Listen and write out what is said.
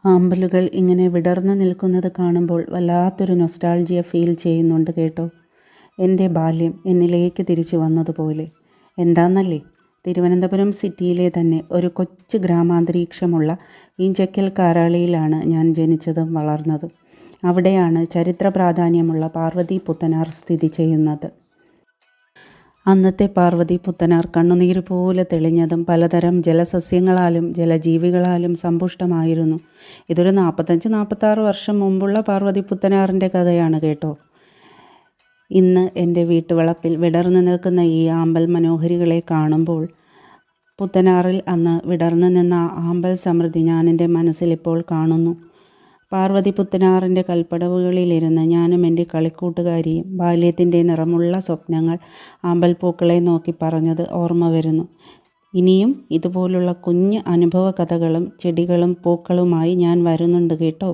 ആമ്പലുകൾ ഇങ്ങനെ വിടർന്നു നിൽക്കുന്നത് കാണുമ്പോൾ വല്ലാത്തൊരു നൊസ്റ്റാൾജിയ ഫീൽ ചെയ്യുന്നുണ്ട് കേട്ടോ. എൻ്റെ ബാല്യം എന്നിലേക്ക് തിരിച്ചു വന്നതുപോലെ. എന്താന്നല്ലേ, തിരുവനന്തപുരം സിറ്റിയിലെ തന്നെ ഒരു കൊച്ചു ഗ്രാമാന്തരീക്ഷമുള്ള ഈഞ്ചക്കൽ കാരാളിയിലാണ് ഞാൻ ജനിച്ചതും വളർന്നതും. അവിടെയാണ് ചരിത്ര പ്രാധാന്യമുള്ള പാർവതി പുത്തനാർ സ്ഥിതി ചെയ്യുന്നത്. അന്നത്തെ പാർവതി പുത്തനാർ കണ്ണുനീര് പോലെ തെളിഞ്ഞതും പലതരം ജലസസ്യങ്ങളാലും ജലജീവികളാലും സമ്പുഷ്ടമായിരുന്നു. ഇതൊരു 45-46 വർഷം മുമ്പുള്ള പാർവതി പുത്തനാറിൻ്റെ കഥയാണ് കേട്ടോ. ഇന്ന് എൻ്റെ വീട്ടുവളപ്പിൽ വിടർന്നു നിൽക്കുന്ന ഈ ആമ്പൽ മനോഹരികളെ കാണുമ്പോൾ പുത്തനാറിൽ അന്ന് വിടർന്നു നിന്ന ആമ്പൽ സമൃദ്ധി ഞാൻ എൻ്റെ മനസ്സിലിപ്പോൾ കാണുന്നു. പാർവതി പുത്തനാറിൻ്റെ കൽപ്പടവുകളിലിരുന്ന് ഞാനും എൻ്റെ കളിക്കൂട്ടുകാരിയും ബാല്യത്തിൻ്റെ നിറമുള്ള സ്വപ്നങ്ങൾ ആമ്പൽപ്പൂക്കളെ നോക്കി പറഞ്ഞത് ഓർമ്മ വരുന്നു. ഇനിയും ഇതുപോലുള്ള കുഞ്ഞ് അനുഭവ കഥകളും ചെടികളും പൂക്കളുമായി ഞാൻ വരുന്നുണ്ട് കേട്ടോ.